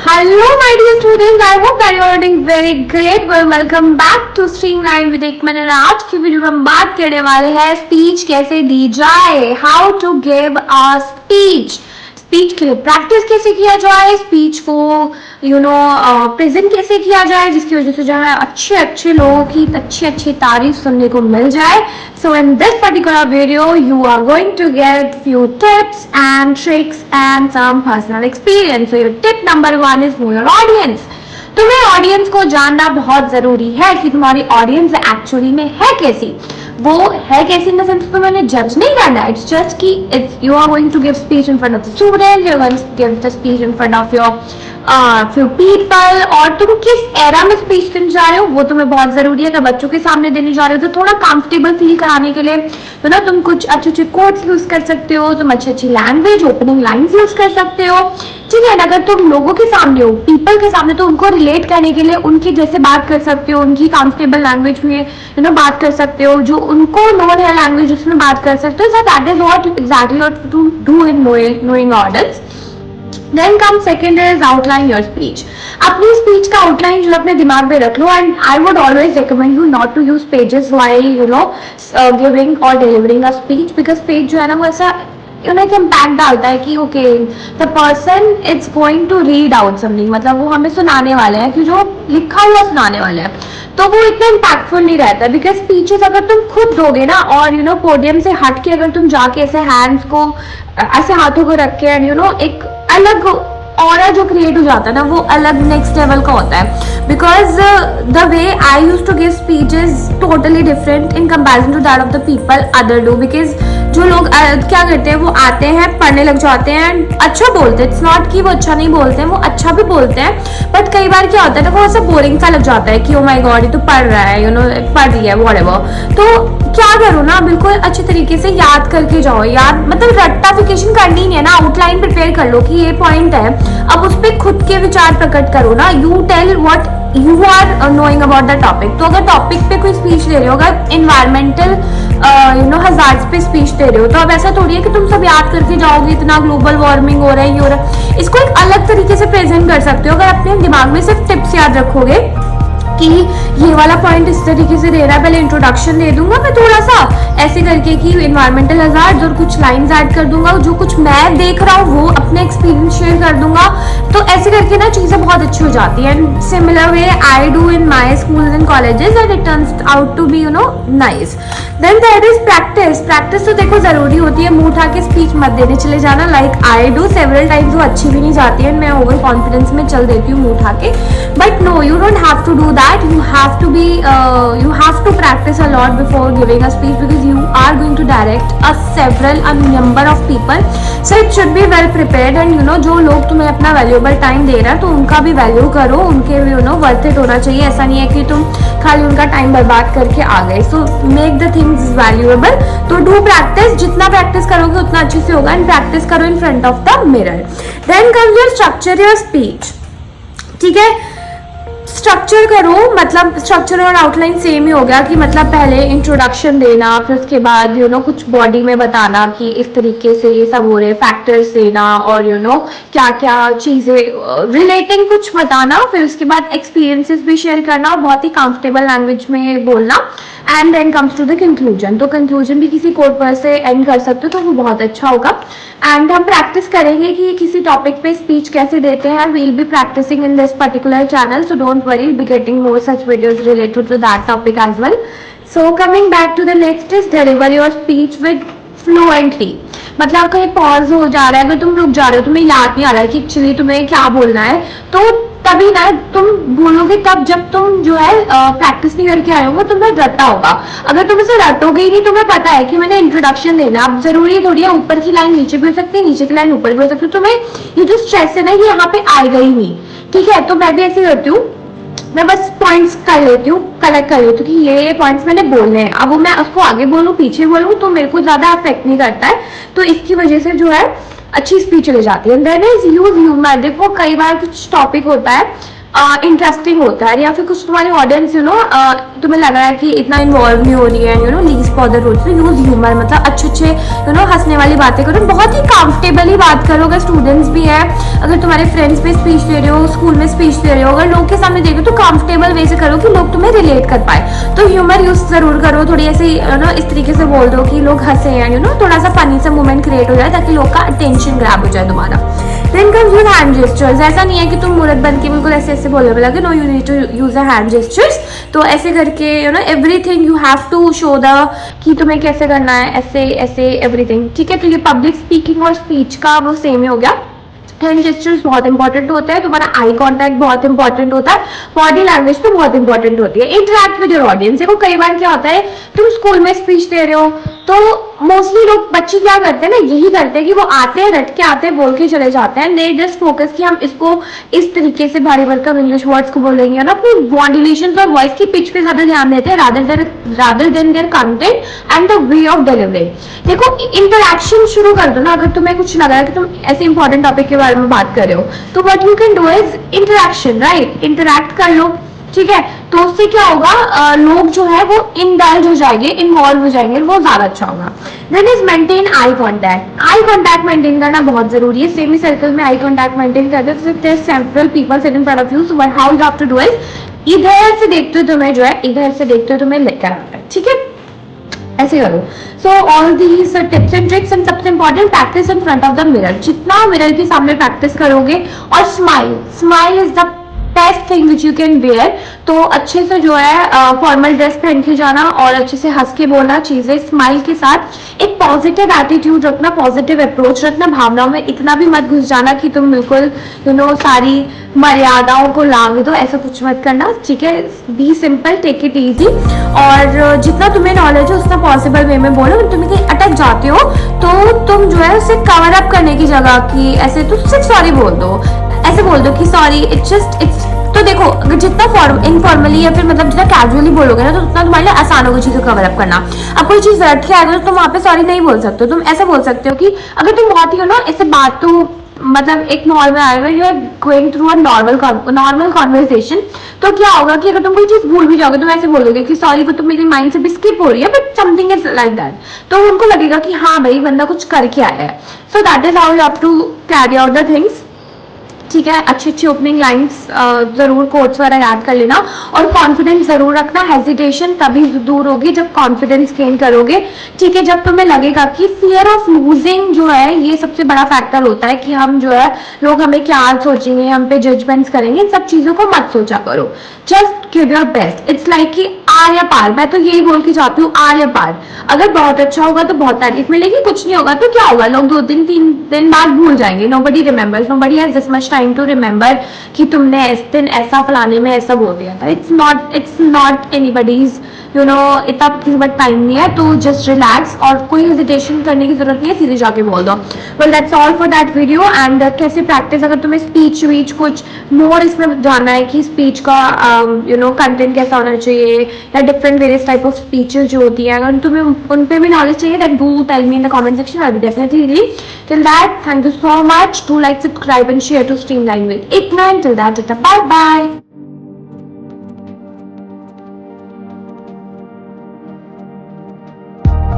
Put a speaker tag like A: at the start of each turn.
A: Hello, my dear students. I hope that you are doing very great. Welcome back to Streamline with एक मैंने आज की video में हम बात करने वाले हैं स्पीच कैसे दी जाए, how to give a speech. Speech के लिए प्रैक्टिस कैसे किया जाए, स्पीच को प्रेजेंट कैसे किया जाए जिसकी वजह से जो है अच्छे अच्छे लोगों की अच्छी अच्छी तारीफ सुनने को मिल जाए। So in this particular video you are going to get few tips and tricks and some personal experience. So your tip number 1 is know your audience. तुम्हें ऑडियंस को जानना बहुत जरूरी है कि तुम्हारी ऑडियंस एक्चुअली में है कैसी। वो है कैसी इन द सेंस तो मैंने जज नहीं करना, इट्स जस्ट कि it's you are going to give speech in front of the student, you are going to give the speech in front of your few people, और तुम किस एरा में स्पीच देने जा रहे हो वो तुम्हें बहुत जरूरी है। अगर बच्चों के सामने देने जा रहे हो तो थोड़ा कंफर्टेबल फील कराने के लिए तो ना तुम कुछ अच्छे अच्छे कोट्स यूज कर सकते हो, तुम अच्छी अच्छी लैंग्वेज ओपनिंग लाइंस यूज कर सकते हो, ठीक है। अगर तुम लोगों के सामने हो, पीपल के सामने, तो उनको रिलेट करने के लिए उनकी जैसे बात कर सकते हो, उनकी कंफर्टेबल लैंग्वेज में बात कर सकते हो, जो उनको नोन है लैंग्वेज उसमें बात कर सकते हो। So that is what exactly what to do in knowing audience. Then comes second is outline your speech. अपनी स्पीच का आउटलाइन जो अपने दिमाग में रख लो, and I would always recommend you not to use pages while giving और delivering a speech, because page जो है ना वो ऐसा एक इम्पैक्ट डालता है कि okay the person is going to read out something, मतलब वो हमें सुनाने वाले हैं कि जो लिखा हुआ सुनाने वाले हैं, तो वो इतना इम्पैक्टफुल नहीं रहता। बिकॉज स्पीचेस अगर तुम खुद दोगे ना और पोडियम से हट के अगर तुम जाके ऐसे हैंड्स को ऐसे हाथों को रख के एक अलग ऑरा जो क्रिएट हो जाता है ना वो अलग नेक्स्ट लेवल का होता है। Because the way I use to give speech is totally different in comparison to that of the people other do. Because जो लोग क्या करते हैं वो आते हैं पढ़ने लग जाते हैं, अच्छा बोलते हैं, इट्स नॉट कि वो अच्छा नहीं बोलते हैं, वो अच्छा भी बोलते हैं, बट कई बार क्या होता है ना वो ऐसा बोरिंग सा लग जाता है कि ओ माय गॉड ये तो पढ़ रहा है पढ़ रही है व्हाटएवर। तो क्या करो ना, बिल्कुल अच्छे तरीके से याद करके जाओ, याद मतलब रट्टाफिकेशन करनी नहीं है ना, आउटलाइन प्रिपेयर कर लो कि ये पॉइंट है, अब उस पर खुद के विचार प्रकट करो ना, you tell what you are knowing about the topic. तो अगर टॉपिक पे कोई स्पीच दे रहे हो, अगर इन्वायरमेंटल हजार्ड्स पे स्पीच दे रहे हो, तो अब ऐसा थोड़ी है कि तुम सब याद करके जाओगे इतना ग्लोबल वार्मिंग हो रहा है ये हो रहा है। इसको एक अलग तरीके से प्रेजेंट कर सकते हो अगर अपने दिमाग में सिर्फ टिप्स याद रखोगे कि ये वाला पॉइंट इस तरीके से दे रहा है, पहले इंट्रोडक्शन दे दूंगा मैं थोड़ा सा ऐसे करके कि इन्वायरमेंटल हजार्ड्स और कुछ लाइंस ऐड कर दूंगा, जो कुछ मैं देख रहा हूँ वो अपने एक्सपीरियंस शेयर कर दूंगा, तो ऐसे करके ना चीजें बहुत अच्छी हो जाती है। And similar way I do in my schools and colleges and it turns out to be nice. Then that is practice. Practice तो देखो जरूरी होती है, मुंह उठा के स्पीच मत देने चले जाना, like I do several times, वो अच्छी भी नहीं जाती है, मैं ओवर कॉन्फिडेंस में चल देती हूँ मुंह उठा के, but no you don't have to do that. You have to practice a lot before giving a speech because you are going to direct a number of people, so it should be well prepared and जो लोग तुम्हें अपना valuable time दे रहा है तो उनका भी value करो, उनके भी worth it होना चाहिए। ऐसा नहीं है कि तुम खाली उनका time बर्बाद करके आ गए। So make the things valuable, तो do practice, जितना practice करोगे उतना अच्छे से होगा, and practice करो in front of the mirror। Then comes your structure your speech, ठीक है। स्ट्रक्चर करो, मतलब स्ट्रक्चर और आउटलाइन सेम ही हो गया कि मतलब पहले इंट्रोडक्शन देना, फिर उसके बाद कुछ बॉडी में बताना कि इस तरीके से ये सब हो रहे फैक्टर्स देना, और क्या क्या चीज़ें रिलेटिंग कुछ बताना, फिर उसके बाद एक्सपीरियंसेस भी शेयर करना और बहुत ही कंफर्टेबल लैंग्वेज में बोलना, and then comes to the conclusion. तो कंक्लूजन भी किसी कोट पर से एंड कर सकते हो तो वो बहुत अच्छा होगा। एंड हम प्रैक्टिस करेंगे कि किसी टॉपिक पे स्पीच कैसे देते हैं, we'll be practicing in this particular channel, so don't worry, be getting more such videos related to that topic as well. So coming back to the next is deliver your speech with fluently. मतलब कहीं pause हो जा रहा है, अगर तुम रुक जा रहे हो, तुम्हें याद नहीं आ रहा है कि एक्चुअली तुम्हें क्या बोलना है, तो तभी ना तुम बोलोगे तब जब तुम जो है प्रैक्टिस नहीं करके आए होगे, तुम्हें रटा होगा। अगर तुम इसे रटोगे ही नहीं, तुम्हें पता है कि मैंने इंट्रोडक्शन देना, अब जरूरी थोड़ी है ऊपर की लाइन नीचे भी हो सकती है, नीचे की लाइन ऊपर भी हो सकती है, तुम्हें ये जो स्ट्रेस है ना ये यहाँ पे आएगा ही नहीं, ठीक है। तो मैं भी ऐसे करती हूँ, मैं बस पॉइंट्स कर लेती हूँ, कलेक्ट कर लेती हूँ कि ये पॉइंट्स मैंने बोलने हैं, अब वो मैं उसको आगे बोलूँ पीछे बोलूँ तो मेरे को ज्यादा अफेक्ट नहीं करता है, तो इसकी वजह से जो है अच्छी स्पीच चली जाती है। Then is use humour. देखो कई बार कुछ टॉपिक होता है इंटरेस्टिंग होता है, या फिर कुछ तुम्हारी ऑडियंस तुम्हें लग रहा है कि इतना इन्वॉल्व नहीं हो रही है, लीस्ट बॉदर हो रही है, यूज ह्यूमर, मतलब अच्छे हंसने वाली बातें करो, बहुत ही कंफर्टेबली बात करो। अगर स्टूडेंट्स भी है, अगर तुम्हारे फ्रेंड्स पे स्पीच दे रहे हो, स्कूल में स्पीच दे रहे हो, अगर लोग के सामने दे रहे हो तो कंफर्टेबल वे से करो कि लोग तुम्हें रिलेट कर पाए। तो ह्यूमर यूज जरूर करो, थोड़ी ऐसी इस तरीके से बोल दो कि लोग हंसे हैं, थोड़ा सा फनी सा मोमेंट क्रिएट हो जाए ताकि लोग का अटेंशन ग्रैब हो जाए तुम्हारा। Then comes your hand gestures. ऐसा नहीं है कि तुम मूर्ख बन के बिल्कुल ऐसे ऐसे बोले लगे, no, you need to use a hand gestures. तो ऐसे करके everything you have to show the कि तुम्हें कैसे करना है, ऐसे ऐसे एवरीथिंग, ठीक है। तो ये पब्लिक स्पीकिंग और स्पीच का वो सेम ही हो गया। हैंड जेस्चर्स बहुत इंपॉर्टेंट होते हैं, तुम्हारा आई कांटेक्ट बहुत इंपॉर्टेंट होता है, बॉडी लैंग्वेज तो बहुत इंपॉर्टेंट होती है। Interact with your audience. देखो कई बार क्या होता है, तुम स्कूल में स्पीच दे रहे हो तो मोस्टली लोग, बच्चे क्या करते हैं ना, यही करते हैं कि वो आते हैं, रट के आते हैं, बोल के चले जाते हैं। दे जस्ट फोकस कि हम इसको इस तरीके से भारी भरकम इंग्लिश वर्ड्स को बोलेंगे ना, अपनी मॉड्यूलेशन और वॉइस की पिच पे ज्यादा ध्यान देते हैं rather than their content and the way of delivery. देखो इंटरेक्शन शुरू कर दो ना। अगर तुम्हें कुछ लगा है कि तुम ऐसे इंपॉर्टेंट टॉपिक के बारे में बात कर रहे हो, तो what you can do is interaction, right. Interact कर लो, ठीक है। तो उससे क्या होगा, लोग जो है वो इंडल्ज हो जाएंगे, इन्वॉल्व हो जाएंगे, वो ज्यादा अच्छा होगा। Then is maintain eye contact. Eye contact maintain करना बहुत जरूरी है। सेमी सर्कल में आई कांटेक्ट मेंटेन करते हैं, several people sit in front of you, so how you have to do is इधर से देखते हो तुम्हें जो है, इधर से देखते हो तुम्हें लेकर आता है, ठीक है। ऐसे करो। So all these tips and tricks, and सबसे important practice in front of the mirror. जितना मिरर के सामने प्रैक्टिस करोगे, और smile is the best thing which you can wear. तो अच्छे से जो है फॉर्मल ड्रेस पहन के जाना और अच्छे से हंस के बोलना चीजें, स्माइल के साथ एक पॉजिटिव एटीट्यूड रखना, पॉजिटिव अप्रोच रखना, भावनाओं में इतना भी मत घुस जाना कि तुम बिल्कुल सारी मर्यादाओं को लांग दो, ऐसा कुछ मत करना, ठीक है। Be simple, take it easy, और जितना तुम्हें नॉलेज है उतना पॉसिबल वे में बोलो। तुम कहीं अटक जाते हो तो तुम जो है उसे कवर अप करने की जगह की ऐसे तो सिर्फ सॉरी बोल दो, ऐसे बोल दो कि सॉरी, इट्स तो देखो अगर जितना इनफॉर्मली या फिर मतलब जितना कैजुअली बोलोगे ना, तो उतना तुम्हारे लिए आसान होगा चीजें कवर अप करना। अब कोई चीज रट के आएगा तो तुम वहां पे सॉरी नहीं बोल सकते हो। तुम ऐसे बोल सकते हो कि अगर तुम बहुत ही ऐसे बात, तो मतलब एक माहौल में आएगा, you are going through a normal conversation, तो क्या होगा कि अगर तुम कोई चीज भूल भी जाओगे, तुम ऐसे बोलोगे कि सॉरी, वो तो मेरी माइंड से भी स्किप हो रही है, but something is like that, तो उनको लगेगा कि हाँ भाई बंदा कुछ करके आया है। So that is how you have to carry out the things, ठीक है। अच्छी अच्छी ओपनिंग लाइंस जरूर कोट्स वगैरह याद कर लेना, और कॉन्फिडेंस जरूर रखना। हेजिटेशन तभी दूर होगी जब कॉन्फिडेंस गेन करोगे, ठीक है। जब तुम्हें लगेगा कि फियर ऑफ लूजिंग जो है ये सबसे बड़ा फैक्टर होता है कि हम जो है लोग हमें क्या सोचेंगे, हम पे जजमेंट्स करेंगे, इन सब चीजों को मत सोचा करो। Just give your best. It's like कि आर या पार, मैं तो यही बोल के चाहती हूँ, आर या पार। अगर बहुत अच्छा होगा तो बहुत तारीफ मिलेगी, कुछ नहीं होगा तो क्या होगा, लोग 2-3 दिन बाद भूल जाएंगे। Nobody remembers, nobody has this much time to remember कि तुमने इस दिन ऐसा फलाने में ऐसा बोल दिया था। इट्स नॉट एनीबडीज इतना किसी पर टाइम नहीं है, तो जस्ट रिलैक्स, और कोई हेजिटेशन करने की जरूरत नहीं है, सीधे जाके बोल दो। Well that's all for that video. And कैसे प्रैक्टिस, अगर तुम्हें स्पीच वीच कुछ मोर इसमें जानना है कि स्पीच का कंटेंट कैसा होना चाहिए, या different various type of speeches जो होती है, अगर तुम्हें उन पे भी नॉलेज चाहिए, that do tell me in the comment section, I will definitely read. Till that, thank you so much, do like, subscribe and share to streamline with इग्ना। Till that, bye bye.